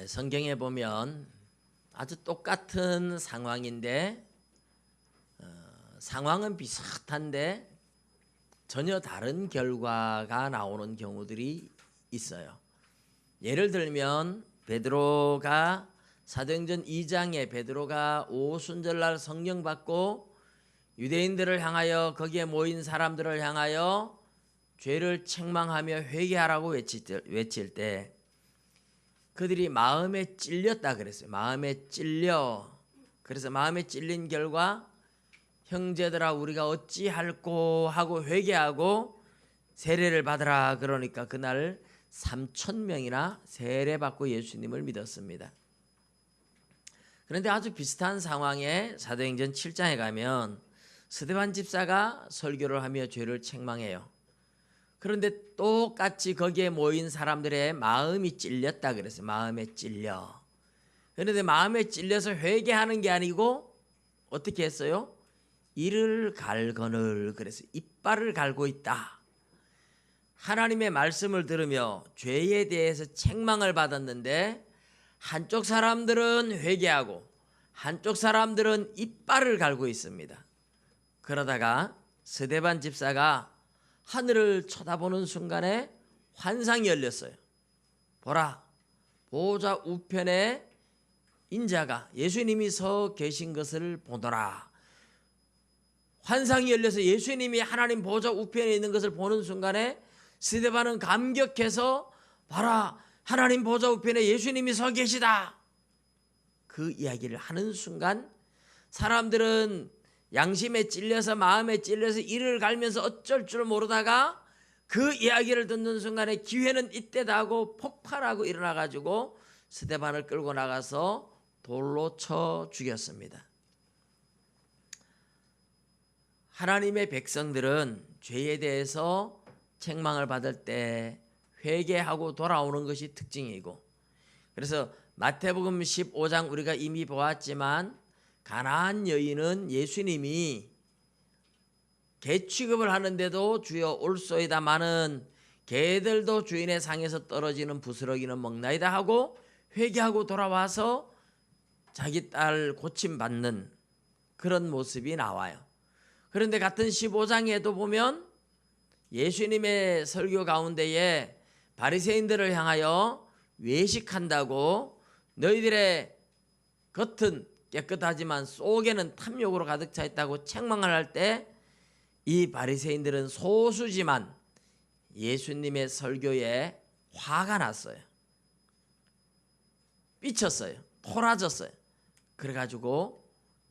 성경에 보면 아주 똑같은 상황인데 상황은 비슷한데 전혀 다른 결과가 나오는 경우들이 있어요. 예를 들면 베드로가 사도행전 2장에 베드로가 오순절날 성령 받고 유대인들을 향하여 거기에 모인 사람들을 향하여 죄를 책망하며 회개하라고 외칠 때 그들이 마음에 찔렸다 그랬어요. 마음에 찔려. 그래서 마음에 찔린 결과 형제들아 우리가 어찌할꼬 하고 회개하고 세례를 받으라. 그러니까 그날 3,000명이나 세례받고 예수님을 믿었습니다. 그런데 아주 비슷한 상황에 사도행전 7장에 가면 스데반 집사가 설교를 하며 죄를 책망해요. 그런데 똑같이 거기에 모인 사람들의 마음이 찔렸다 그랬어요. 마음에 찔려. 그런데 마음에 찔려서 회개하는 게 아니고 어떻게 했어요? 이를 갈거늘 그래서 이빨을 갈고 있다. 하나님의 말씀을 들으며 죄에 대해서 책망을 받았는데 한쪽 사람들은 회개하고 한쪽 사람들은 이빨을 갈고 있습니다. 그러다가 스데반 집사가 하늘을 쳐다보는 순간에 환상이 열렸어요. 보라, 보좌 우편에 인자가 예수님이 서 계신 것을 보더라. 환상이 열려서 예수님이 하나님 보좌 우편에 있는 것을 보는 순간에 스데반은 감격해서 봐라, 하나님 보좌 우편에 예수님이 서 계시다. 그 이야기를 하는 순간 사람들은 양심에 찔려서 마음에 찔려서 이를 갈면서 어쩔 줄 모르다가 그 이야기를 듣는 순간에 기회는 이때다 하고 폭발하고 일어나가지고 스데반을 끌고 나가서 돌로 쳐 죽였습니다. 하나님의 백성들은 죄에 대해서 책망을 받을 때 회개하고 돌아오는 것이 특징이고, 그래서 마태복음 15장 우리가 이미 보았지만 가나안 여인은 예수님이 개 취급을 하는데도 주여 올소이다마는 개들도 주인의 상에서 떨어지는 부스러기는 먹나이다 하고 회개하고 돌아와서 자기 딸 고침받는 그런 모습이 나와요. 그런데 같은 15장에도 보면 예수님의 설교 가운데에 바리새인들을 향하여 외식한다고 너희들의 겉은 깨끗하지만 속에는 탐욕으로 가득 차 있다고 책망을 할 때 이 바리새인들은 소수지만 예수님의 설교에 화가 났어요. 삐쳤어요. 토라졌어요. 그래가지고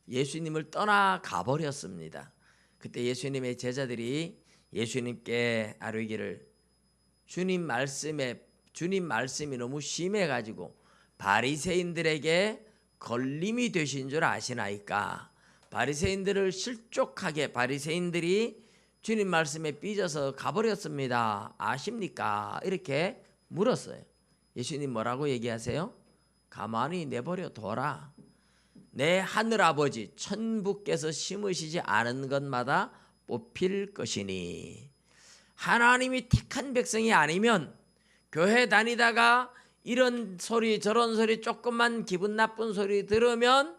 예수님을 떠나가 버렸습니다. 그때 예수님의 제자들이 예수님께 아뢰기를 주님 말씀이 너무 심해가지고 바리새인들에게 걸림이 되신 줄 아시나이까? 바리새인들을 실족하게 바리새인들이 주님 말씀에 삐져서 가버렸습니다. 아십니까? 이렇게 물었어요. 예수님 뭐라고 얘기하세요? 가만히 내버려 둬라. 내 하늘아버지 천부께서 심으시지 않은 것마다 뽑힐 것이니, 하나님이 택한 백성이 아니면 교회 다니다가 이런 소리 저런 소리 조금만 기분 나쁜 소리 들으면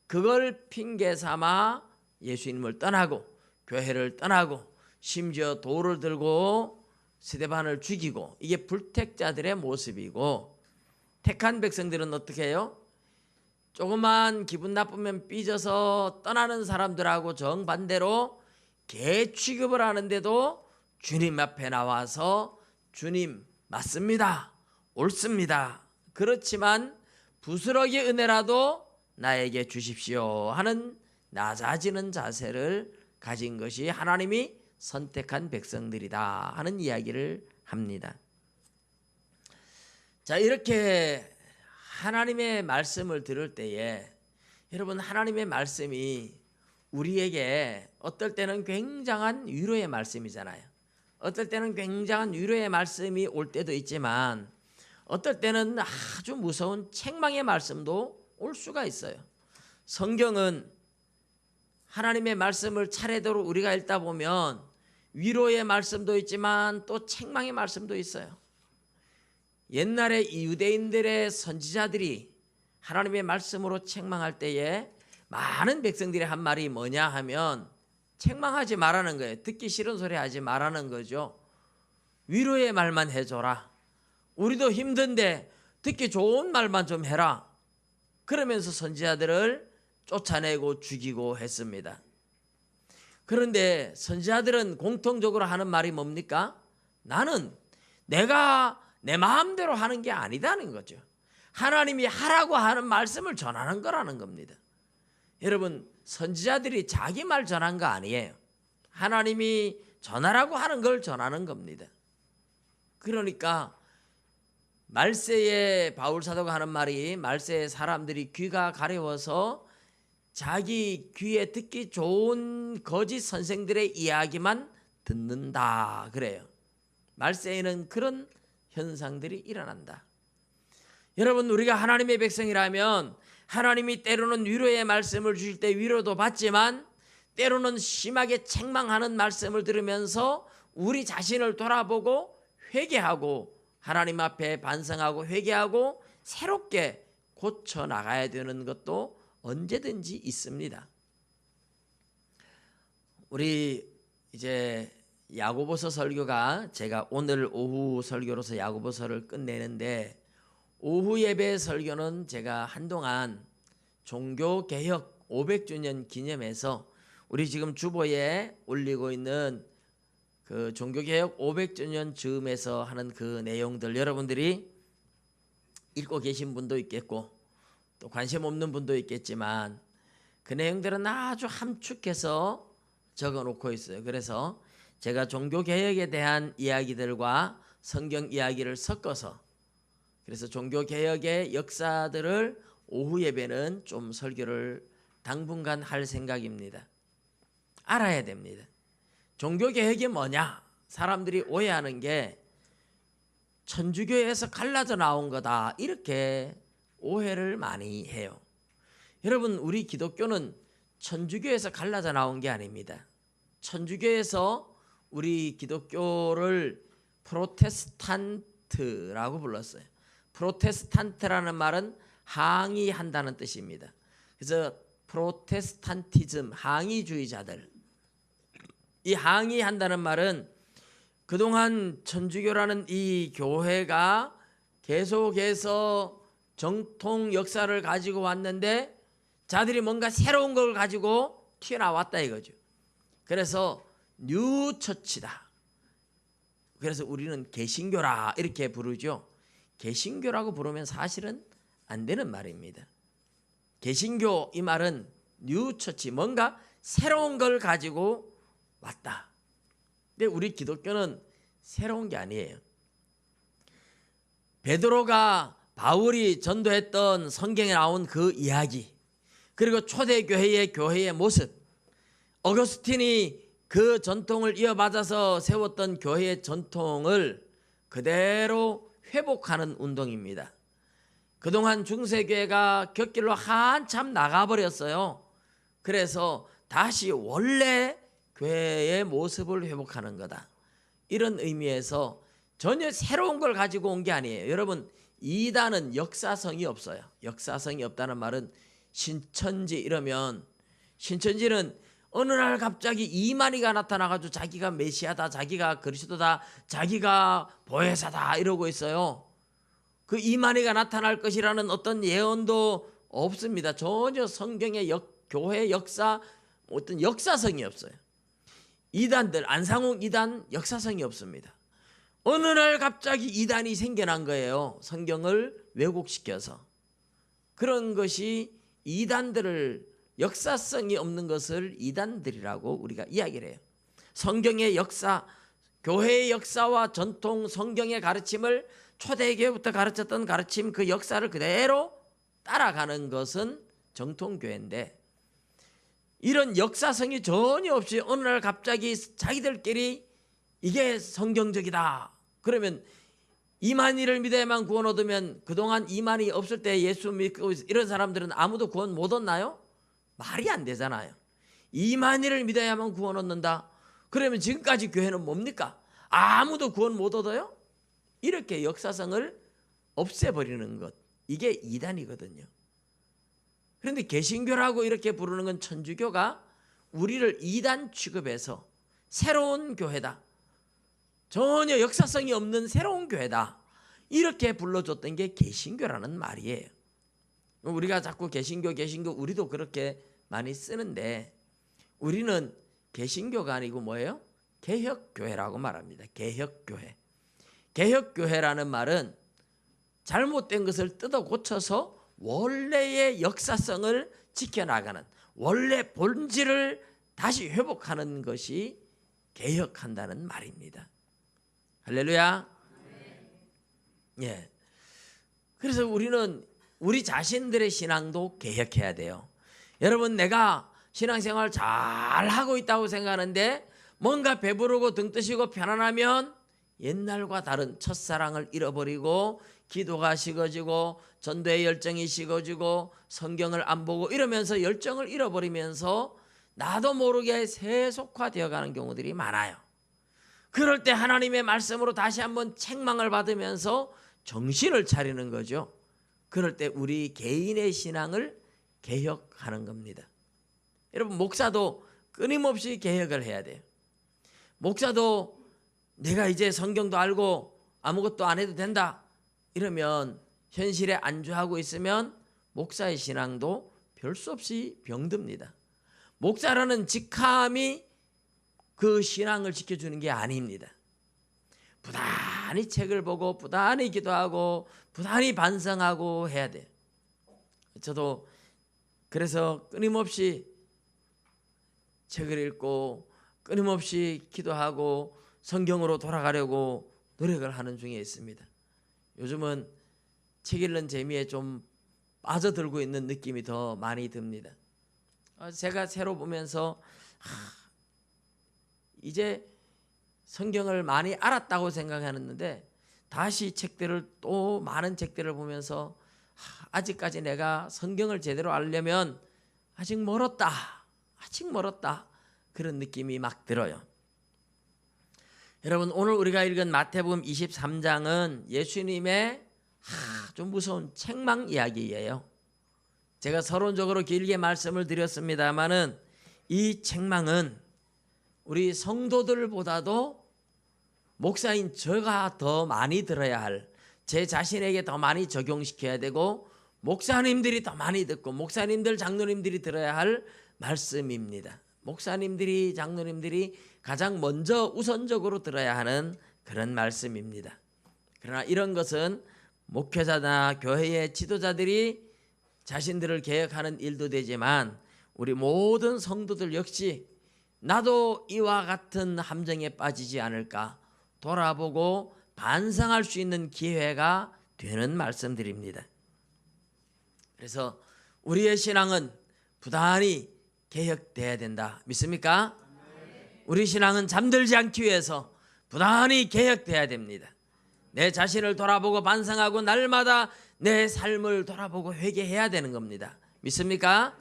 그걸 핑계 삼아 예수님을 떠나고 교회를 떠나고 심지어 돌을 들고 스데반을 죽이고, 이게 불택자들의 모습이고, 택한 백성들은 어떻게 해요? 조금만 기분 나쁘면 삐져서 떠나는 사람들하고 정반대로 개 취급을 하는데도 주님 앞에 나와서 주님 맞습니다, 옳습니다, 그렇지만 부스러기 은혜라도 나에게 주십시오 하는 낮아지는 자세를 가진 것이 하나님이 선택한 백성들이다 하는 이야기를 합니다. 자, 이렇게 하나님의 말씀을 들을 때에 여러분, 하나님의 말씀이 우리에게 어떨 때는 굉장한 위로의 말씀이잖아요. 어떨 때는 굉장한 위로의 말씀이 올 때도 있지만 어떨 때는 아주 무서운 책망의 말씀도 올 수가 있어요. 성경은 하나님의 말씀을 차례대로 우리가 읽다 보면 위로의 말씀도 있지만 또 책망의 말씀도 있어요. 옛날에 이 유대인들의 선지자들이 하나님의 말씀으로 책망할 때에 많은 백성들이 한 말이 뭐냐 하면 책망하지 말라는 거예요. 듣기 싫은 소리 하지 말라는 거죠. 위로의 말만 해줘라. 우리도 힘든데 듣기 좋은 말만 좀 해라. 그러면서 선지자들을 쫓아내고 죽이고 했습니다. 그런데 선지자들은 공통적으로 하는 말이 뭡니까? 나는 내가 내 마음대로 하는 게 아니다는 거죠. 하나님이 하라고 하는 말씀을 전하는 거라는 겁니다. 여러분, 선지자들이 자기 말 전한 거 아니에요. 하나님이 전하라고 하는 걸 전하는 겁니다. 그러니까 말세에 바울 사도가 하는 말이 말세에 사람들이 귀가 가려워서 자기 귀에 듣기 좋은 거짓 선생들의 이야기만 듣는다 그래요. 말세에는 그런 현상들이 일어난다. 여러분, 우리가 하나님의 백성이라면 하나님이 때로는 위로의 말씀을 주실 때 위로도 받지만 때로는 심하게 책망하는 말씀을 들으면서 우리 자신을 돌아보고 회개하고 하나님 앞에 반성하고 회개하고 새롭게 고쳐 나가야 되는 것도 언제든지 있습니다. 우리 이제 야고보서 설교가 제가 오늘 오후 설교로서 야고보서를 끝내는데 오후 예배 설교는 제가 한동안 종교개혁 500주년 기념해서 우리 지금 주보에 올리고 있는 그 종교개혁 500주년 즈음에서 하는 그 내용들 여러분들이 읽고 계신 분도 있겠고 또 관심 없는 분도 있겠지만 그 내용들은 아주 함축해서 적어놓고 있어요. 그래서 제가 종교개혁에 대한 이야기들과 성경 이야기를 섞어서 그래서 종교개혁의 역사들을 오후 예배는 좀 설교를 당분간 할 생각입니다. 알아야 됩니다. 종교개혁이 뭐냐? 사람들이 오해하는 게 천주교에서 갈라져 나온 거다 이렇게 오해를 많이 해요. 여러분, 우리 기독교는 천주교에서 갈라져 나온 게 아닙니다. 천주교에서 우리 기독교를 프로테스탄트라고 불렀어요. 프로테스탄트라는 말은 항의한다는 뜻입니다. 그래서 프로테스탄티즘, 항의주의자들. 이 항의한다는 말은 그동안 천주교라는 이 교회가 계속해서 정통 역사를 가지고 왔는데 자들이 뭔가 새로운 걸 가지고 튀어나왔다 이거죠. 그래서 뉴처치다. 그래서 우리는 개신교라 이렇게 부르죠. 개신교라고 부르면 사실은 안 되는 말입니다. 개신교 이 말은 뉴처치, 뭔가 새로운 걸 가지고 왔다. 근데 우리 기독교는 새로운 게 아니에요. 베드로가 바울이 전도했던 성경에 나온 그 이야기, 그리고 초대교회의 교회의 모습, 어거스틴이 그 전통을 이어받아서 세웠던 교회의 전통을 그대로 회복하는 운동입니다. 그동안 중세교회가 곁길로 한참 나가버렸어요. 그래서 다시 원래 교회의 모습을 회복하는 거다. 이런 의미에서 전혀 새로운 걸 가지고 온 게 아니에요. 여러분, 이단은 역사성이 없어요. 역사성이 없다는 말은 신천지 이러면, 신천지는 어느 날 갑자기 이만희가 나타나가지고 자기가 메시아다, 자기가 그리스도다, 자기가 보혜사다 이러고 있어요. 그 이만희가 나타날 것이라는 어떤 예언도 없습니다. 전혀 성경의 교회 역사, 어떤 역사성이 없어요. 이단들, 안상홍 이단 역사성이 없습니다. 어느 날 갑자기 이단이 생겨난 거예요. 성경을 왜곡시켜서. 그런 것이 이단들을, 역사성이 없는 것을 이단들이라고 우리가 이야기를 해요. 성경의 역사, 교회의 역사와 전통, 성경의 가르침을 초대교회부터 가르쳤던 가르침, 그 역사를 그대로 따라가는 것은 정통교회인데, 이런 역사성이 전혀 없이 어느 날 갑자기 자기들끼리 이게 성경적이다. 그러면 이만희를 믿어야만 구원 얻으면 그동안 이만희 없을 때 예수 믿고 이런 사람들은 아무도 구원 못 얻나요? 말이 안 되잖아요. 이만희를 믿어야만 구원 얻는다. 그러면 지금까지 교회는 뭡니까? 아무도 구원 못 얻어요? 이렇게 역사성을 없애버리는 것, 이게 이단이거든요. 그런데 개신교라고 이렇게 부르는 건 천주교가 우리를 이단 취급해서 새로운 교회다, 전혀 역사성이 없는 새로운 교회다, 이렇게 불러줬던 게 개신교라는 말이에요. 우리가 자꾸 개신교 우리도 그렇게 많이 쓰는데, 우리는 개신교가 아니고 뭐예요? 개혁교회라고 말합니다. 개혁교회. 개혁교회라는 말은 잘못된 것을 뜯어 고쳐서 원래의 역사성을 지켜나가는, 원래 본질을 다시 회복하는 것이 개혁한다는 말입니다. 할렐루야. 예. 그래서 우리는 우리 자신들의 신앙도 개혁해야 돼요. 여러분, 내가 신앙생활 잘 하고 있다고 생각하는데 뭔가 배부르고 등 뜨시고 편안하면 옛날과 다른 첫사랑을 잃어버리고 기도가 식어지고 전도의 열정이 식어지고 성경을 안 보고 이러면서 열정을 잃어버리면서 나도 모르게 세속화되어 가는 경우들이 많아요. 그럴 때 하나님의 말씀으로 다시 한번 책망을 받으면서 정신을 차리는 거죠. 그럴 때 우리 개인의 신앙을 개혁하는 겁니다. 여러분, 목사도 끊임없이 개혁을 해야 돼요. 목사도 내가 이제 성경도 알고 아무것도 안 해도 된다 이러면, 현실에 안주하고 있으면 목사의 신앙도 별 수 없이 병듭니다. 목사라는 직함이 그 신앙을 지켜주는 게 아닙니다. 부단히 책을 보고 부단히 기도하고 부단히 반성하고 해야 돼요. 저도 그래서 끊임없이 책을 읽고 끊임없이 기도하고 성경으로 돌아가려고 노력을 하는 중에 있습니다. 요즘은 책 읽는 재미에 좀 빠져들고 있는 느낌이 더 많이 듭니다. 제가 새로 보면서 이제 성경을 많이 알았다고 생각했는데 다시 책들을, 또 많은 책들을 보면서 아직까지 내가 성경을 제대로 알려면 아직 멀었다 그런 느낌이 막 들어요. 여러분, 오늘 우리가 읽은 마태복음 23장은 예수님의 좀 무서운 책망 이야기예요. 제가 서론적으로 길게 말씀을 드렸습니다마는 이 책망은 우리 성도들보다도 목사인 제가 더 많이 들어야 할, 제 자신에게 더 많이 적용시켜야 되고 목사님들이 더 많이 듣고 목사님들, 장로님들이 들어야 할 말씀입니다. 목사님들이, 장로님들이 가장 먼저 우선적으로 들어야 하는 그런 말씀입니다. 그러나 이런 것은 목회자나 교회의 지도자들이 자신들을 개혁하는 일도 되지만 우리 모든 성도들 역시 나도 이와 같은 함정에 빠지지 않을까 돌아보고 반성할 수 있는 기회가 되는 말씀드립니다. 그래서 우리의 신앙은 부단히 개혁돼야 된다. 믿습니까? 우리 신앙은 잠들지 않기 위해서 부단히 개혁돼야 됩니다. 내 자신을 돌아보고 반성하고 날마다 내 삶을 돌아보고 회개해야 되는 겁니다. 믿습니까?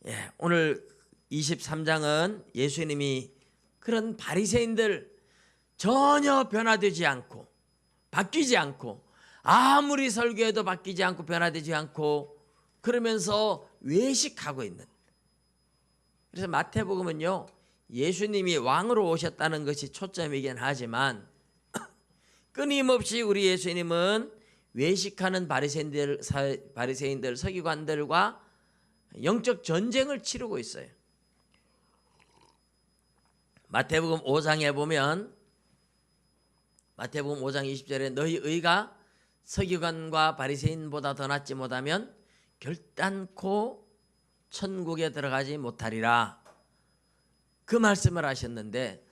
예, 오늘 23장은 예수님이 그런 바리새인들, 전혀 변화되지 않고 바뀌지 않고 아무리 설교해도 바뀌지 않고 변화되지 않고 그러면서 외식하고 있는, 그래서 마태복음은요 예수님이 왕으로 오셨다는 것이 초점이긴 하지만 끊임없이 우리 예수님은 외식하는 바리새인들, 서기관들과 영적 전쟁을 치르고 있어요. 마태복음 5장에 보면, 마태복음 5장 20절에 너희 의가 서기관과 바리새인보다 더 낫지 못하면 결단코 천국에 들어가지 못하리라, 그 말씀을 하셨는데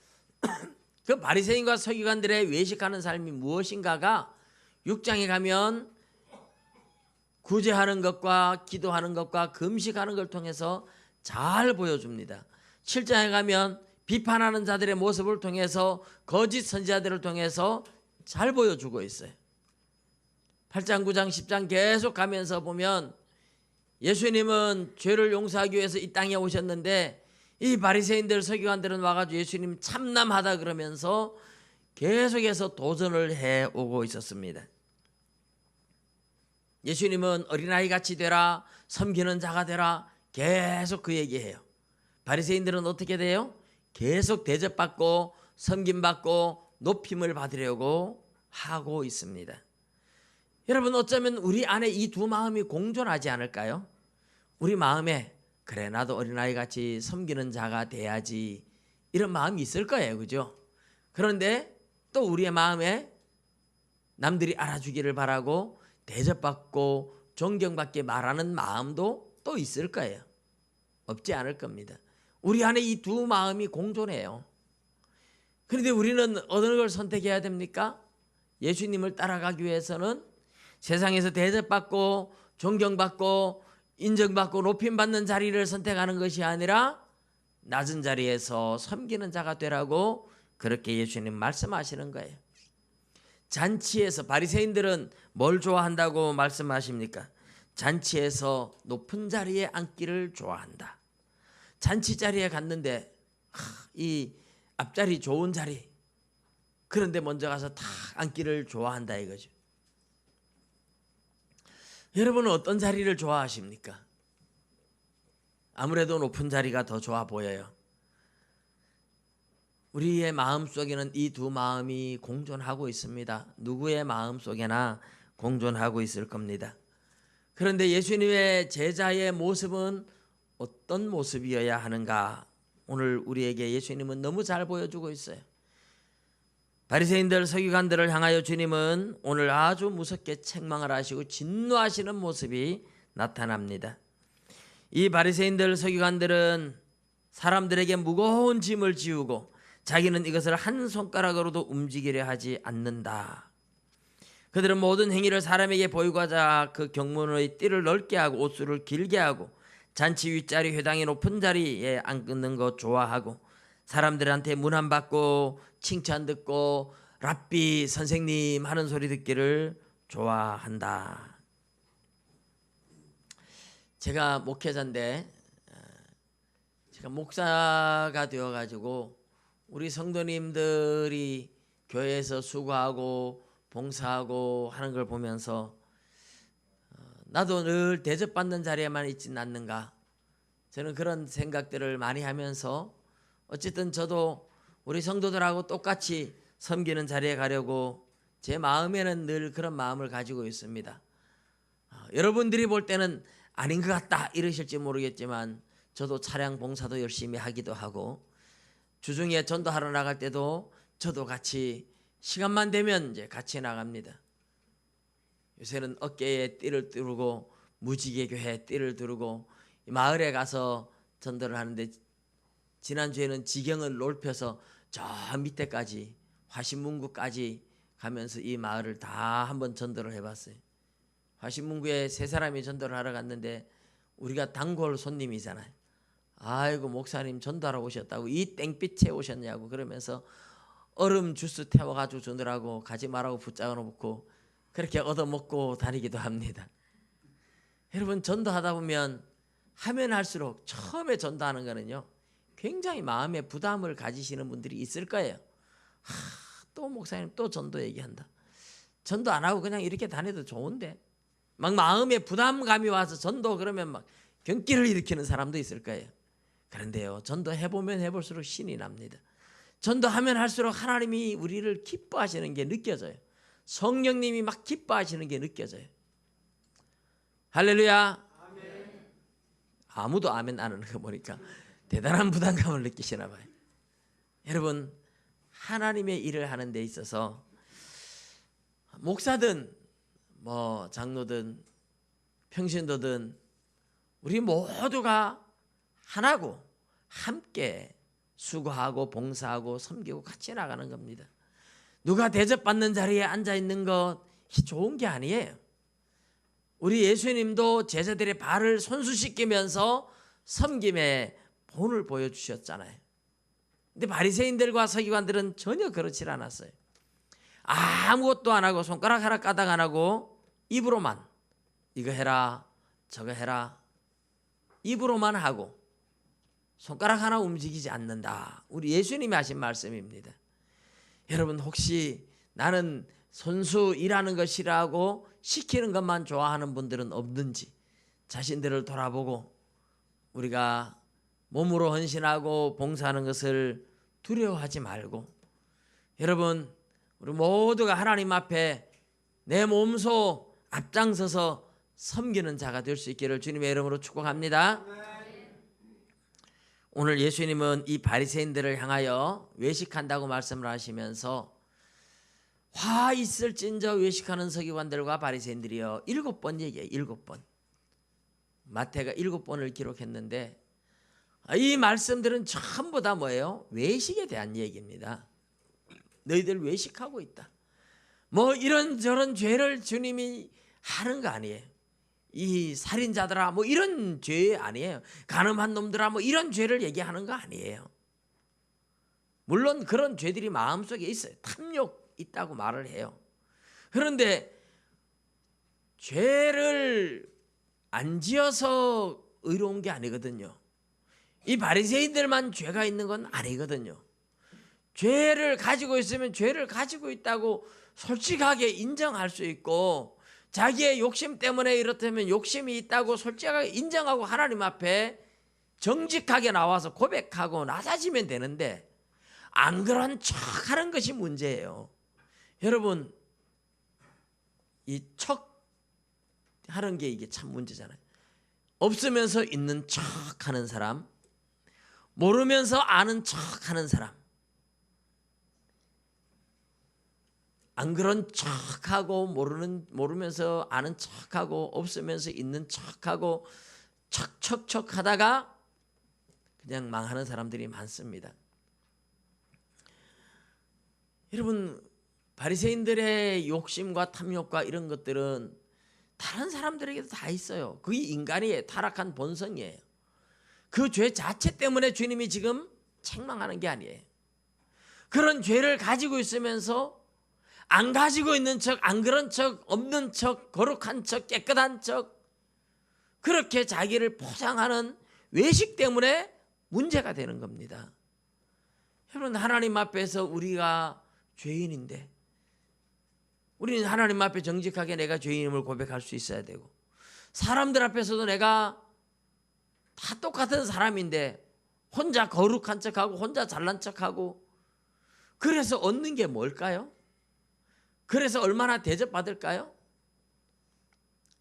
그 바리새인과 서기관들의 외식하는 삶이 무엇인가가 6장에 가면 구제하는 것과 기도하는 것과 금식하는 걸 통해서 잘 보여줍니다. 7장에 가면 비판하는 자들의 모습을 통해서 거짓 선지자들을 통해서 잘 보여주고 있어요. 8장, 9장, 10장 계속 가면서 보면 예수님은 죄를 용서하기 위해서 이 땅에 오셨는데 이 바리새인들, 서기관들은 와가지고 예수님 참남하다 그러면서 계속해서 도전을 해오고 있었습니다. 예수님은 어린아이 같이 되라, 섬기는 자가 되라, 계속 그 얘기해요. 바리새인들은 어떻게 돼요? 계속 대접받고 섬김받고 높임을 받으려고 하고 있습니다. 여러분, 어쩌면 우리 안에 이 두 마음이 공존하지 않을까요? 우리 마음에 그래, 나도 어린아이 같이 섬기는 자가 돼야지, 이런 마음이 있을 거예요. 그죠? 그런데 또 우리의 마음에 남들이 알아주기를 바라고 대접받고 존경받게 말하는 마음도 또 있을 거예요. 없지 않을 겁니다. 우리 안에 이 두 마음이 공존해요. 그런데 우리는 어느 걸 선택해야 됩니까? 예수님을 따라가기 위해서는 세상에서 대접받고 존경받고 인정받고 높임받는 자리를 선택하는 것이 아니라 낮은 자리에서 섬기는 자가 되라고 그렇게 예수님 말씀하시는 거예요. 잔치에서 바리새인들은 뭘 좋아한다고 말씀하십니까? 잔치에서 높은 자리에 앉기를 좋아한다. 잔치 자리에 갔는데 이 앞자리 좋은 자리, 그런데 먼저 가서 탁 앉기를 좋아한다 이거죠. 여러분은 어떤 자리를 좋아하십니까? 아무래도 높은 자리가 더 좋아 보여요. 우리의 마음속에는 이 두 마음이 공존하고 있습니다. 누구의 마음속에나 공존하고 있을 겁니다. 그런데 예수님의 제자의 모습은 어떤 모습이어야 하는가? 오늘 우리에게 예수님은 너무 잘 보여주고 있어요. 바리새인들 서기관들을 향하여 주님은 오늘 아주 무섭게 책망을 하시고 진노하시는 모습이 나타납니다. 이 바리새인들 서기관들은 사람들에게 무거운 짐을 지우고 자기는 이것을 한 손가락으로도 움직이려 하지 않는다. 그들은 모든 행위를 사람에게 보이고자 그 경문의 띠를 넓게 하고 옷수를 길게 하고 잔치 윗자리 회당의 높은 자리에 앉는 거 좋아하고 사람들한테 문안 받고 칭찬 듣고 랍비 선생님 하는 소리 듣기를 좋아한다. 제가 목회자인데 제가 목사가 되어가지고 우리 성도님들이 교회에서 수고하고 봉사하고 하는 걸 보면서 나도 늘 대접받는 자리에만 있지는 않는가, 저는 그런 생각들을 많이 하면서 어쨌든 저도 우리 성도들하고 똑같이 섬기는 자리에 가려고 제 마음에는 늘 그런 마음을 가지고 있습니다. 여러분들이 볼 때는 아닌 것 같다 이러실지 모르겠지만 저도 차량 봉사도 열심히 하기도 하고 주중에 전도하러 나갈 때도 저도 같이 시간만 되면 이제 같이 나갑니다. 요새는 어깨에 띠를 두르고 무지개교회 띠를 두르고 마을에 가서 전도를 하는데 지난주에는 지경을 넓혀서 저 밑에까지 화신문구까지 가면서 이 마을을 다 한번 전도를 해봤어요. 화신문구에 세 사람이 전도를 하러 갔는데 우리가 단골 손님이잖아요. 아이고 목사님 전도하러 오셨다고 이 땡빛에 오셨냐고 그러면서 얼음 주스 태워가지고 주느라고 가지 말라고 붙잡아 놓고 그렇게 얻어먹고 다니기도 합니다. 여러분 전도하다 보면 하면 할수록 처음에 전도하는 거는요 굉장히 마음에 부담을 가지시는 분들이 있을 거예요. 또 목사님 또 전도 얘기한다. 전도 안 하고 그냥 이렇게 다녀도 좋은데 막 마음에 부담감이 와서 전도 그러면 막 경기를 일으키는 사람도 있을 거예요. 그런데요 전도 해보면 해볼수록 신이 납니다. 전도하면 할수록 하나님이 우리를 기뻐하시는 게 느껴져요. 성령님이 막 기뻐하시는 게 느껴져요. 할렐루야. 아멘. 아무도 아멘 안 하는 거 보니까 대단한 부담감을 느끼시나 봐요. 여러분 하나님의 일을 하는 데 있어서 목사든 뭐 장로든 평신도든 우리 모두가 하나고 함께 수고하고 봉사하고 섬기고 같이 나가는 겁니다. 누가 대접받는 자리에 앉아있는 것이 좋은 게 아니에요. 우리 예수님도 제자들의 발을 손수씻기면서 섬김의 본을 보여주셨잖아요. 근데 바리새인들과 서기관들은 전혀 그렇지 않았어요. 아무것도 안 하고 손가락 하나 까딱 안 하고 입으로만 이거 해라 저거 해라 입으로만 하고 손가락 하나 움직이지 않는다. 우리 예수님이 하신 말씀입니다. 여러분 혹시 나는 손수 일하는 것 싫어하고 시키는 것만 좋아하는 분들은 없는지 자신들을 돌아보고 우리가 몸으로 헌신하고 봉사하는 것을 두려워하지 말고, 여러분 우리 모두가 하나님 앞에 내 몸소 앞장서서 섬기는 자가 될 수 있기를 주님의 이름으로 축복합니다. 오늘 예수님은 이 바리새인들을 향하여 외식한다고 말씀을 하시면서 화 있을진저 외식하는 서기관들과 바리새인들이여 7번 얘기해요. 7번. 마태가 7번을 기록했는데 이 말씀들은 전부 다 뭐예요? 외식에 대한 얘기입니다. 너희들 외식하고 있다. 뭐 이런저런 죄를 주님이 하는 거 아니에요. 이 살인자들아 뭐 이런 죄 아니에요. 간음한 놈들아 뭐 이런 죄를 얘기하는 거 아니에요. 물론 그런 죄들이 마음속에 있어요. 탐욕 있다고 말을 해요. 그런데 죄를 안 지어서 의로운 게 아니거든요. 이 바리새인들만 죄가 있는 건 아니거든요. 죄를 가지고 있으면 죄를 가지고 있다고 솔직하게 인정할 수 있고, 자기의 욕심 때문에 이렇다면 욕심이 있다고 솔직하게 인정하고 하나님 앞에 정직하게 나와서 고백하고 낮아지면 되는데 안 그런 척 하는 것이 문제예요. 여러분, 이 척 하는 게 이게 참 문제잖아요. 없으면서 있는 척 하는 사람, 모르면서 아는 척 하는 사람, 안 그런 척하고 모르면서 아는 척하고 없으면서 있는 척하고 척 하다가 그냥 망하는 사람들이 많습니다. 여러분, 바리새인들의 욕심과 탐욕과 이런 것들은 다른 사람들에게도 다 있어요. 그게 인간의 타락한 본성이에요. 그 죄 자체 때문에 주님이 지금 책망하는 게 아니에요. 그런 죄를 가지고 있으면서 안 가지고 있는 척, 안 그런 척, 없는 척, 거룩한 척, 깨끗한 척, 그렇게 자기를 포장하는 외식 때문에 문제가 되는 겁니다. 여러분, 하나님 앞에서 우리가 죄인인데 우리는 하나님 앞에 정직하게 내가 죄인임을 고백할 수 있어야 되고, 사람들 앞에서도 내가 다 똑같은 사람인데 혼자 거룩한 척하고 혼자 잘난 척하고, 그래서 얻는 게 뭘까요? 그래서 얼마나 대접받을까요?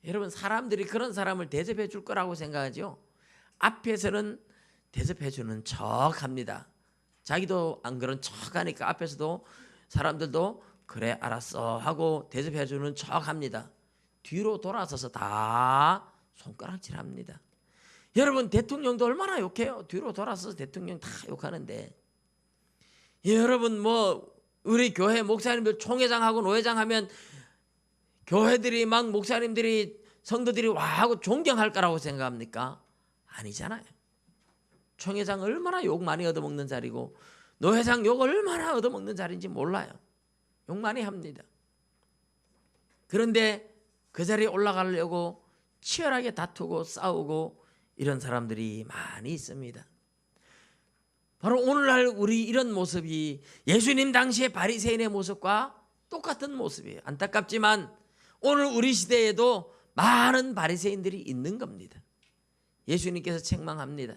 여러분, 사람들이 그런 사람을 대접해 줄 거라고 생각하죠. 앞에서는 대접해 주는 척 합니다. 자기도 안 그런 척 하니까 앞에서도 사람들도 그래 알았어 하고 대접해 주는 척 합니다. 뒤로 돌아서서 다 손가락질 합니다. 여러분, 대통령도 얼마나 욕해요. 뒤로 돌아서서 대통령 다 욕하는데, 여러분 뭐 우리 교회 목사님들 총회장하고 노회장 하면 교회들이 막 목사님들이 성도들이 와 하고 존경할 거라고 생각합니까? 아니잖아요. 총회장 얼마나 욕 많이 얻어먹는 자리고 노회장 욕 얼마나 얻어먹는 자리인지 몰라요. 욕 많이 합니다. 그런데 그 자리에 올라가려고 치열하게 다투고 싸우고 이런 사람들이 많이 있습니다. 바로 오늘날 우리 이런 모습이 예수님 당시의 바리새인의 모습과 똑같은 모습이에요. 안타깝지만 오늘 우리 시대에도 많은 바리새인들이 있는 겁니다. 예수님께서 책망합니다.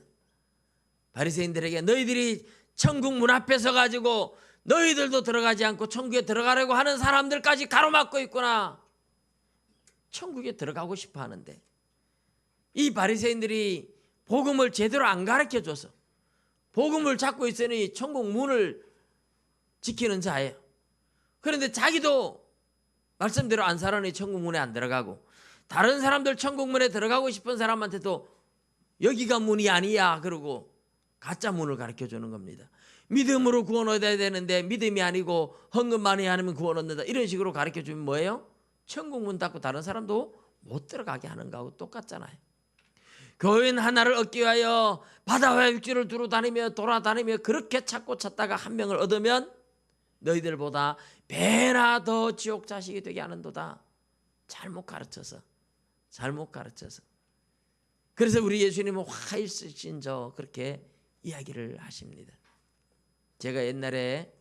바리새인들에게 너희들이 천국 문 앞에 서 가지고 너희들도 들어가지 않고 천국에 들어가려고 하는 사람들까지 가로막고 있구나. 천국에 들어가고 싶어 하는데 이 바리새인들이 복음을 제대로 안 가르쳐줘서 복음을 잡고 있으니 천국 문을 지키는 자예요. 그런데 자기도 말씀대로 안 살아니 천국 문에 안 들어가고, 다른 사람들 천국 문에 들어가고 싶은 사람한테도 여기가 문이 아니야 그러고 가짜 문을 가르쳐주는 겁니다. 믿음으로 구원 얻어야 되는데 믿음이 아니고 헌금 많이 하면 구원 얻는다, 이런 식으로 가르쳐주면 뭐예요? 천국 문 닫고 다른 사람도 못 들어가게 하는 거하고 똑같잖아요. 교인 하나를 얻기 위하여 바다와 육지를 두루 다니며 돌아다니며 그렇게 찾다가 한 명을 얻으면 너희들보다 배나 더 지옥 자식이 되게 하는도다. 잘못 가르쳐서. 그래서 우리 예수님은 화 있으신 저 그렇게 이야기를 하십니다. 제가 옛날에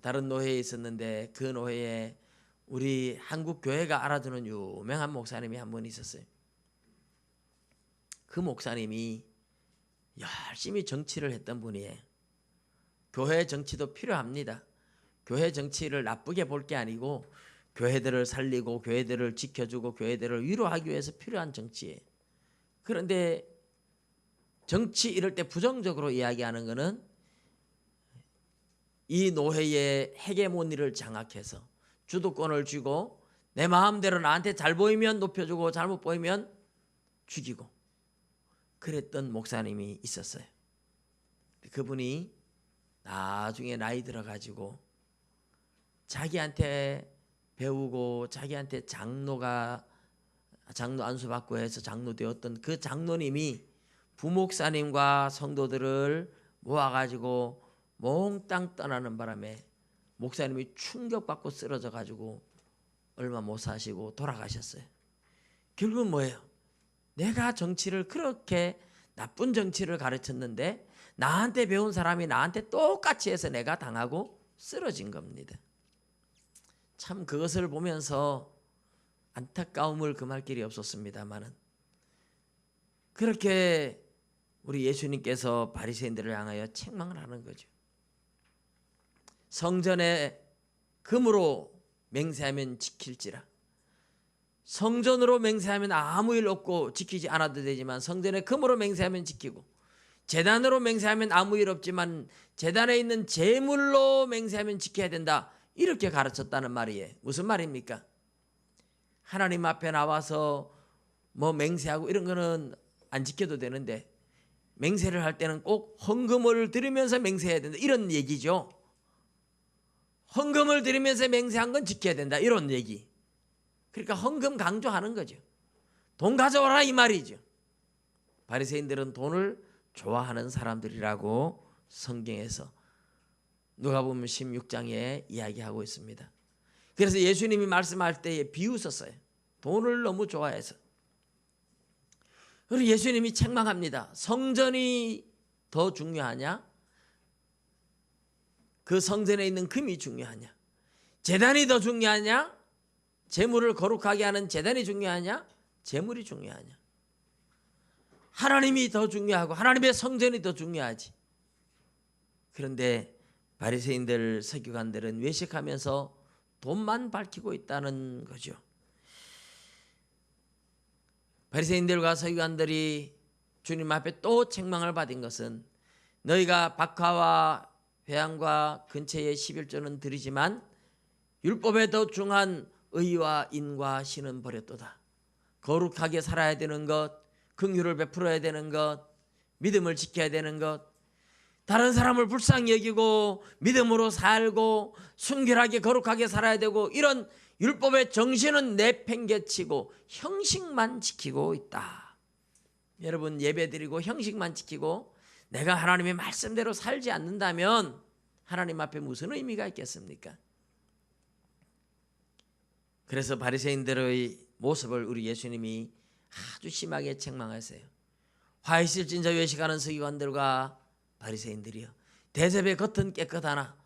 다른 노회에 있었는데 그 노회에 우리 한국 교회가 알아두는 유명한 목사님이 한 분 있었어요. 그 목사님이 열심히 정치를 했던 분이에요. 교회 정치도 필요합니다. 교회 정치를 나쁘게 볼 게 아니고 교회들을 살리고 교회들을 지켜주고 교회들을 위로하기 위해서 필요한 정치예요. 그런데 정치 이럴 때 부정적으로 이야기하는 것은 이 노회의 헤게모니를 장악해서 주도권을 쥐고 내 마음대로 나한테 잘 보이면 높여주고 잘못 보이면 죽이고 그랬던 목사님이 있었어요. 그분이 나중에 나이 들어가지고 자기한테 배우고 자기한테 장로 안수받고 해서 장로 되었던 그 장로님이 부목사님과 성도들을 모아가지고 몽땅 떠나는 바람에 목사님이 충격받고 쓰러져 가지고 얼마 못 사시고 돌아가셨어요. 결국은 뭐예요? 내가 정치를 그렇게 나쁜 정치를 가르쳤는데 나한테 배운 사람이 나한테 똑같이 해서 내가 당하고 쓰러진 겁니다. 참 그것을 보면서 안타까움을 금할 길이 없었습니다만은 그렇게 우리 예수님께서 바리새인들을 향하여 책망을 하는 거죠. 성전에 금으로 맹세하면 지킬지라. 성전으로 맹세하면 아무 일 없고 지키지 않아도 되지만 성전에 금으로 맹세하면 지키고 제단으로 맹세하면 아무 일 없지만 제단에 있는 제물로 맹세하면 지켜야 된다. 이렇게 가르쳤다는 말이에요. 무슨 말입니까? 하나님 앞에 나와서 뭐 맹세하고 이런 거는 안 지켜도 되는데 맹세를 할 때는 꼭 헌금을 드리면서 맹세해야 된다. 이런 얘기죠. 헌금을 드리면서 맹세한 건 지켜야 된다. 이런 얘기. 그러니까 헌금 강조하는 거죠. 돈 가져와라 이 말이죠. 바리새인들은 돈을 좋아하는 사람들이라고 성경에서 누가복음 16장에 이야기하고 있습니다. 그래서 예수님이 말씀할 때에 비웃었어요. 돈을 너무 좋아해서. 그리고 예수님이 책망합니다. 성전이 더 중요하냐? 그 성전에 있는 금이 중요하냐? 제단이 더 중요하냐? 제물을 거룩하게 하는 제단이 중요하냐? 제물이 중요하냐? 하나님이 더 중요하고 하나님의 성전이 더 중요하지. 그런데 바리새인들 서기관들은 외식하면서 돈만 밝히고 있다는 거죠. 바리새인들과 서기관들이 주님 앞에 또 책망을 받은 것은 너희가 박하와 회향과 근처의 11조는 드리지만 율법에 더 중한 의와 인과 신은 버렸도다. 거룩하게 살아야 되는 것, 긍휼을 베풀어야 되는 것, 믿음을 지켜야 되는 것, 다른 사람을 불쌍히 여기고 믿음으로 살고 순결하게 거룩하게 살아야 되고 이런 율법의 정신은 내팽개치고 형식만 지키고 있다. 여러분 예배드리고 형식만 지키고 내가 하나님의 말씀대로 살지 않는다면 하나님 앞에 무슨 의미가 있겠습니까? 그래서 바리새인들의 모습을 우리 예수님이 아주 심하게 책망하세요. 화 있을 진저 외식하는 서기관들과 바리새인들이여 대접의 겉은 깨끗하나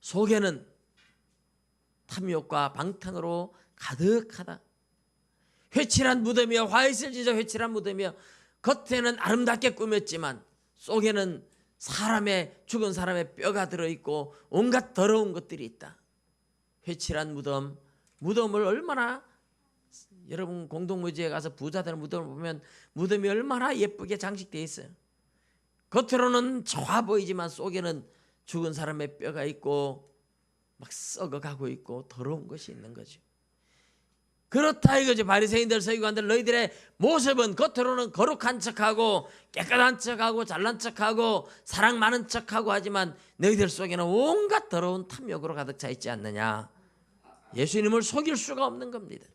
속에는 탐욕과 방탕으로 가득하다. 회칠한 무덤이여 화 있을 진저 회칠한 무덤이여 겉에는 아름답게 꾸몄지만 속에는 죽은 사람의 뼈가 들어있고 온갖 더러운 것들이 있다. 회칠한 무덤을 얼마나 여러분 공동묘지에 가서 부자들 무덤을 보면 무덤이 얼마나 예쁘게 장식되어 있어요. 겉으로는 좋아 보이지만 속에는 죽은 사람의 뼈가 있고 막 썩어가고 있고 더러운 것이 있는 거죠. 그렇다 이거죠. 바리새인들 서기관들 너희들의 모습은 겉으로는 거룩한 척하고 깨끗한 척하고 잘난 척하고 사랑 많은 척하고 하지만 너희들 속에는 온갖 더러운 탐욕으로 가득 차 있지 않느냐. 예수님을 속일 수가 없는 겁니다.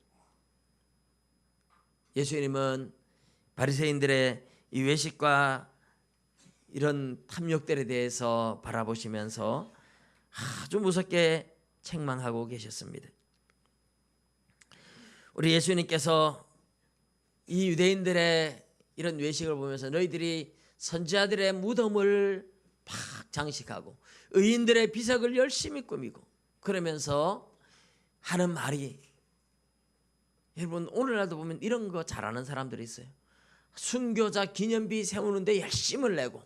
예수님은 바리새인들의 이 외식과 이런 탐욕들에 대해서 바라보시면서 아주 무섭게 책망하고 계셨습니다. 우리 예수님께서 이 유대인들의 이런 외식을 보면서 너희들이 선지자들의 무덤을 팍 장식하고 의인들의 비석을 열심히 꾸미고 그러면서 하는 말이, 여러분 오늘날도 보면 이런 거 잘하는 사람들이 있어요. 순교자 기념비 세우는데 열심을 내고,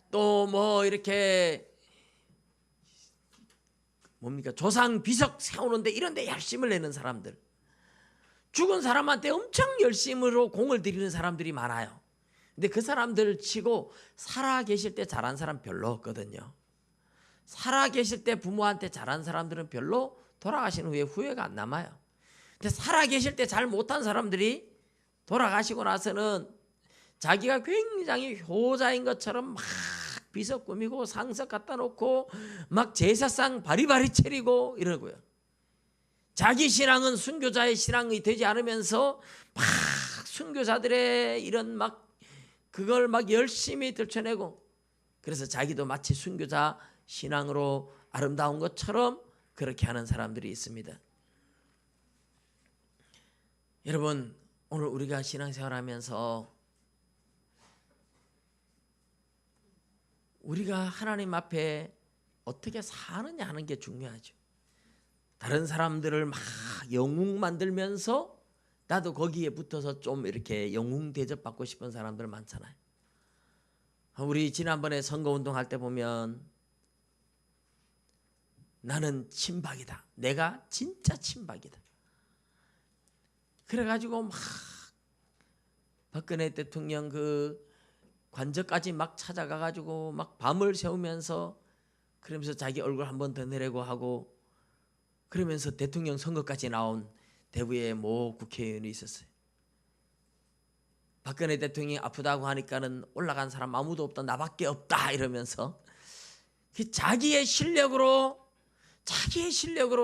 또 뭐 이렇게 뭡니까 조상 비석 세우는데 이런데 열심을 내는 사람들, 죽은 사람한테 엄청 열심으로 공을 들이는 사람들이 많아요. 근데 그 사람들 치고 살아 계실 때 잘한 사람 별로 없거든요. 살아 계실 때 부모한테 잘한 사람들은 별로 돌아가신 후에 후회가 안 남아요. 근데 살아 계실 때 잘 못한 사람들이 돌아가시고 나서는 자기가 굉장히 효자인 것처럼 막 비석 꾸미고 상석 갖다 놓고 막 제사상 바리바리 차리고 이러고요. 자기 신앙은 순교자의 신앙이 되지 않으면서 막 순교자들의 이런 막 그걸 막 열심히 들춰내고, 그래서 자기도 마치 순교자 신앙으로 아름다운 것처럼 그렇게 하는 사람들이 있습니다. 여러분 오늘 우리가 신앙생활하면서 우리가 하나님 앞에 어떻게 사느냐 하는 게 중요하죠. 다른 사람들을 막 영웅 만들면서 나도 거기에 붙어서 좀 이렇게 영웅 대접받고 싶은 사람들 많잖아요. 우리 지난번에 선거운동 할 때 보면 나는 친박이다, 내가 진짜 친박이다, 그래가지고 막 박근혜 대통령 그 관저까지 막 찾아가가지고 막 밤을 새우면서 그러면서 자기 얼굴 한 번 더 내려고 하고, 그러면서 대통령 선거까지 나온 대구의 모 국회의원이 있었어요. 박근혜 대통령이 아프다고 하니까는 올라간 사람 아무도 없다, 나밖에 없다 이러면서 자기의 실력으로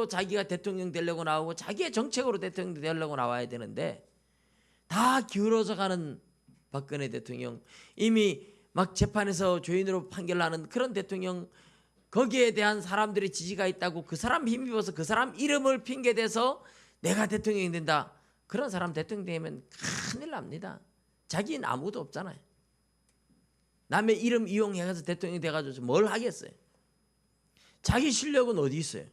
자기가 대통령 되려고 나오고 자기의 정책으로 대통령 되려고 나와야 되는데 다 기울어져 가는 박근혜 대통령, 이미 막 재판에서 죄인으로 판결나는 그런 대통령, 거기에 대한 사람들의 지지가 있다고 그 사람 힘입어서 그 사람 이름을 핑계대서 내가 대통령이 된다, 그런 사람 대통령 되면 큰일 납니다. 자기는 아무도 없잖아요. 남의 이름 이용해서 대통령이 돼가지고 뭘 하겠어요. 자기 실력은 어디 있어요.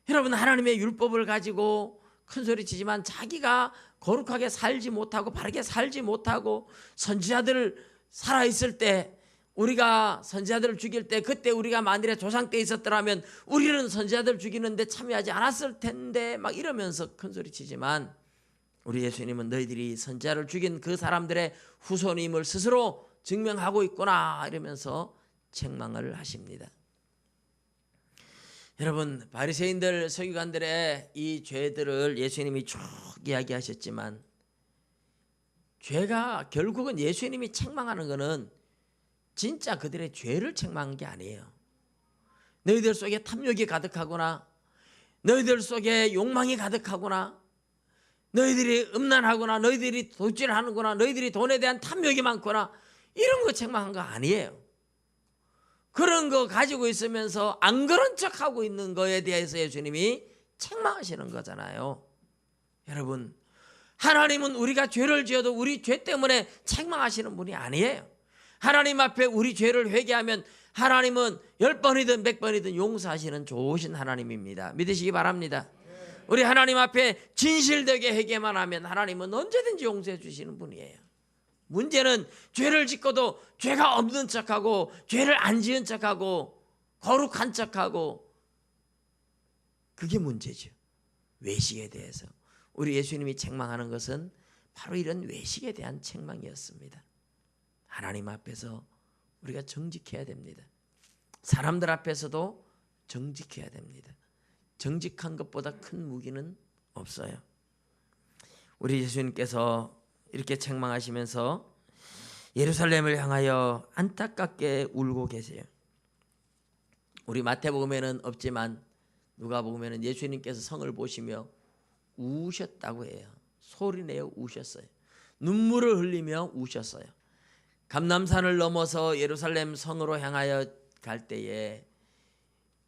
여러분 하나님의 율법을 가지고 큰 소리 치지만 자기가 거룩하게 살지 못하고 바르게 살지 못하고, 선지자들 살아있을 때 우리가 선지자들을 죽일 때 그때 우리가 만일에 조상 때 있었더라면 우리는 선지자들 죽이는데 참여하지 않았을 텐데 막 이러면서 큰 소리 치지만, 우리 예수님은 너희들이 선지자를 죽인 그 사람들의 후손임을 스스로 증명하고 있구나 이러면서 책망을 하십니다. 여러분 바리새인들 서기관들의 이 죄들을 예수님이 쭉 이야기하셨지만, 죄가 결국은 예수님이 책망하는 것은 진짜 그들의 죄를 책망한 게 아니에요. 너희들 속에 탐욕이 가득하거나, 너희들 속에 욕망이 가득하거나, 너희들이 음란하거나, 너희들이 도질하는구나, 너희들이 돈에 대한 탐욕이 많거나, 이런 거 책망한 거 아니에요. 그런 거 가지고 있으면서 안 그런 척하고 있는 거에 대해서 예수님이 책망하시는 거잖아요. 여러분 하나님은 우리가 죄를 지어도 우리 죄 때문에 책망하시는 분이 아니에요. 하나님 앞에 우리 죄를 회개하면 하나님은 10번이든 100번이든 용서하시는 좋으신 하나님입니다. 믿으시기 바랍니다. 우리 하나님 앞에 진실되게 회개만 하면 하나님은 언제든지 용서해 주시는 분이에요. 문제는 죄를 짓고도 죄가 없는 척하고 죄를 안 지은 척하고 거룩한 척하고, 그게 문제죠. 외식에 대해서 우리 예수님이 책망하는 것은 바로 이런 외식에 대한 책망이었습니다. 하나님 앞에서 우리가 정직해야 됩니다. 사람들 앞에서도 정직해야 됩니다. 정직한 것보다 큰 무기는 없어요. 우리 예수님께서 이렇게 책망하시면서 예루살렘을 향하여 안타깝게 울고 계세요. 우리 마태복음에는 없지만 누가복음에는 예수님께서 성을 보시며 우셨다고 해요. 소리내어 우셨어요. 눈물을 흘리며 우셨어요. 감람산을 넘어서 예루살렘 성으로 향하여 갈 때에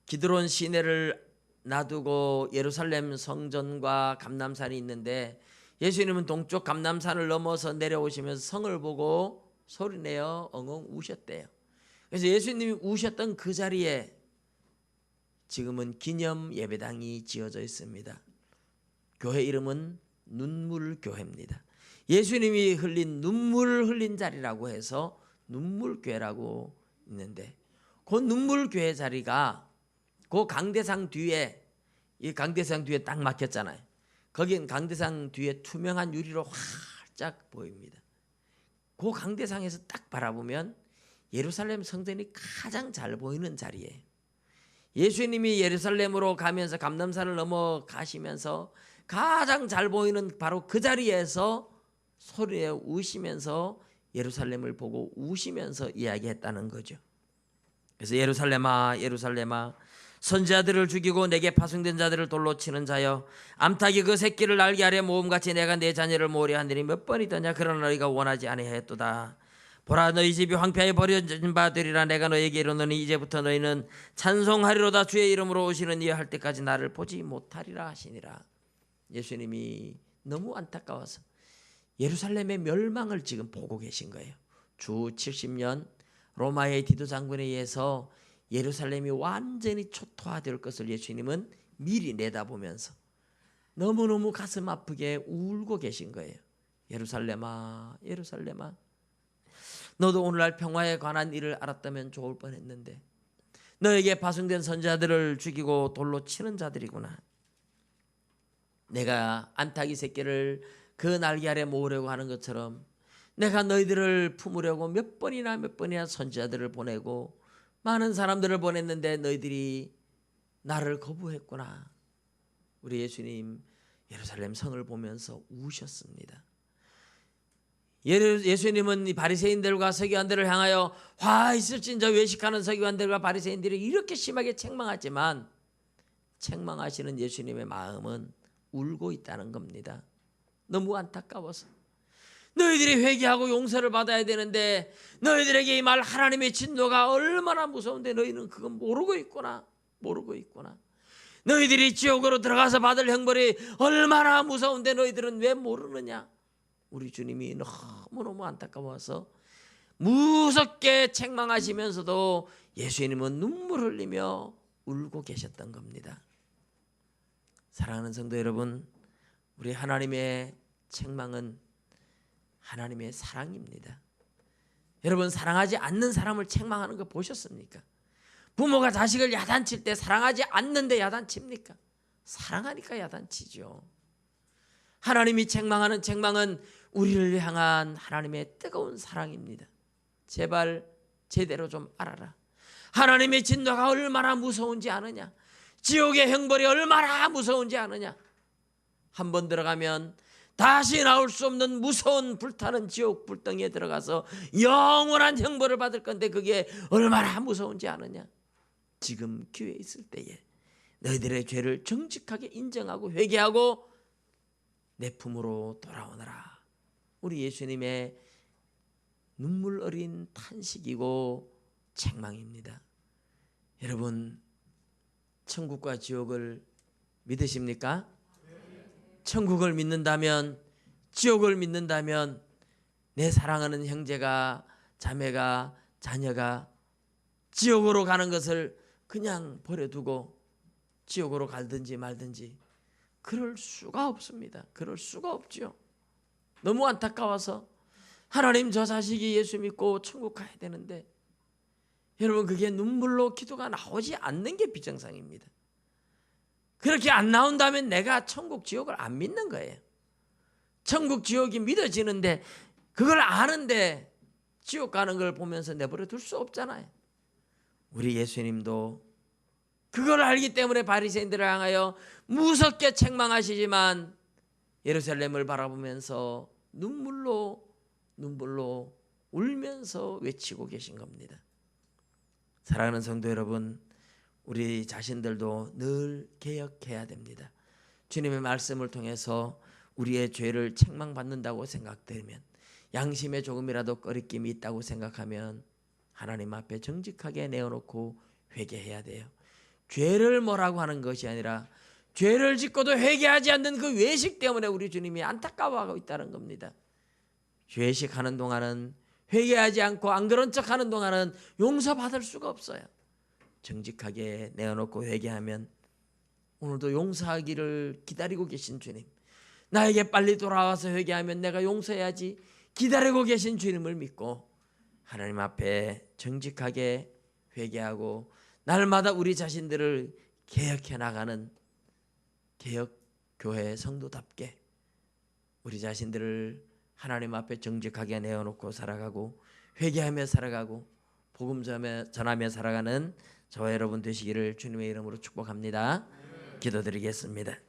기드론 시내를 놔두고 예루살렘 성전과 감람산이 있는데, 예수님은 동쪽 감람산을 넘어서 내려오시면서 성을 보고 소리내어 엉엉 우셨대요. 그래서 예수님이 우셨던 그 자리에 지금은 기념 예배당이 지어져 있습니다. 교회 이름은 눈물교회입니다. 예수님이 흘린 눈물을 흘린 자리라고 해서 눈물교회라고 있는데, 그 눈물교회 자리가 그 강대상 뒤에, 이 강대상 뒤에 딱 막혔잖아요. 거긴 강대상 뒤에 투명한 유리로 활짝 보입니다. 그 강대상에서 딱 바라보면 예루살렘 성전이 가장 잘 보이는 자리예요. 예수님이 예루살렘으로 가면서 감람산을 넘어가시면서 가장 잘 보이는 바로 그 자리에서 소리에 우시면서 예루살렘을 보고 우시면서 이야기했다는 거죠. 그래서 예루살렘아 예루살렘아 선지자들을 죽이고 내게 파송된 자들을 돌로 치는 자여, 암탉이 그 새끼를 날개 아래 모음같이 내가 내 자녀를 모으려 하느니 몇 번이더냐. 그러나 너희가 원하지 아니하였도다. 보라, 너희 집이 황폐하게 버려진 바 되리라. 내가 너희에게 이르노니 이제부터 너희는 찬송하리로다. 주의 이름으로 오시는 이여 할 때까지 나를 보지 못하리라 하시니라. 예수님이 너무 안타까워서 예루살렘의 멸망을 지금 보고 계신 거예요. 주 70년 로마의 디도 장군에 의해서 예루살렘이 완전히 초토화될 것을 예수님은 미리 내다보면서 너무너무 가슴 아프게 울고 계신 거예요. 예루살렘아 예루살렘아, 너도 오늘날 평화에 관한 일을 알았다면 좋을 뻔했는데 너에게 파송된 선지자들을 죽이고 돌로 치는 자들이구나. 내가 암탉이 새끼를 그 날개 아래 모으려고 하는 것처럼 내가 너희들을 품으려고 몇 번이나 선지자들을 보내고 많은 사람들을 보냈는데 너희들이 나를 거부했구나. 우리 예수님 예루살렘 성을 보면서 우셨습니다. 예수님은 이 바리새인들과 서기관들을 향하여 화 있을진저 외식하는 서기관들과 바리새인들이 이렇게 심하게 책망하지만 책망하시는 예수님의 마음은 울고 있다는 겁니다. 너무 안타까워서 너희들이 회개하고 용서를 받아야 되는데 너희들에게 임할 하나님의 진노가 얼마나 무서운데 너희는 그건 모르고 있구나. 너희들이 지옥으로 들어가서 받을 형벌이 얼마나 무서운데 너희들은 왜 모르느냐. 우리 주님이 너무너무 안타까워서 무섭게 책망하시면서도 예수님은 눈물 흘리며 울고 계셨던 겁니다. 사랑하는 성도 여러분, 우리 하나님의 책망은 하나님의 사랑입니다. 여러분, 사랑하지 않는 사람을 책망하는 거 보셨습니까? 부모가 자식을 야단칠 때 사랑하지 않는데 야단칩니까? 사랑하니까 야단치죠. 하나님이 책망하는 책망은 우리를 향한 하나님의 뜨거운 사랑입니다. 제발 제대로 좀 알아라. 하나님의 진노가 얼마나 무서운지 아느냐? 지옥의 형벌이 얼마나 무서운지 아느냐? 한 번 들어가면 다시 나올 수 없는 무서운 불타는 지옥 불덩이에 들어가서 영원한 형벌을 받을 건데 그게 얼마나 무서운지 아느냐? 지금 기회 있을 때에 너희들의 죄를 정직하게 인정하고 회개하고 내 품으로 돌아오너라. 우리 예수님의 눈물 어린 탄식이고 책망입니다. 여러분, 천국과 지옥을 믿으십니까? 천국을 믿는다면, 지옥을 믿는다면 내 사랑하는 형제가, 자매가, 자녀가 지옥으로 가는 것을 그냥 버려두고 지옥으로 갈든지 말든지 그럴 수가 없습니다. 그럴 수가 없죠. 너무 안타까워서 하나님, 저 자식이 예수 믿고 천국 가야 되는데, 여러분, 그게 눈물로 기도가 나오지 않는 게 비정상입니다. 그렇게 안 나온다면 내가 천국 지옥을 안 믿는 거예요. 천국 지옥이 믿어지는데 그걸 아는데 지옥 가는 걸 보면서 내버려 둘 수 없잖아요. 우리 예수님도 그걸 알기 때문에 바리새인들을 향하여 무섭게 책망하시지만 예루살렘을 바라보면서 눈물로 울면서 외치고 계신 겁니다. 사랑하는 성도 여러분, 우리 자신들도 늘 개혁해야 됩니다. 주님의 말씀을 통해서 우리의 죄를 책망받는다고 생각되면, 양심에 조금이라도 꺼리낌이 있다고 생각하면 하나님 앞에 정직하게 내어놓고 회개해야 돼요. 죄를 뭐라고 하는 것이 아니라 죄를 짓고도 회개하지 않는 그 외식 때문에 우리 주님이 안타까워하고 있다는 겁니다. 외식하는 동안은, 회개하지 않고 안 그런 척하는 동안은 용서받을 수가 없어요. 정직하게 내어놓고 회개하면 오늘도 용서하기를 기다리고 계신 주님, 나에게 빨리 돌아와서 회개하면 내가 용서해야지 기다리고 계신 주님을 믿고 하나님 앞에 정직하게 회개하고 날마다 우리 자신들을 개혁해 나가는 개혁교회 성도답게 우리 자신들을 하나님 앞에 정직하게 내어놓고 살아가고 회개하며 살아가고 복음 전하며 살아가는 저와 여러분 되시기를 주님의 이름으로 축복합니다. 기도드리겠습니다.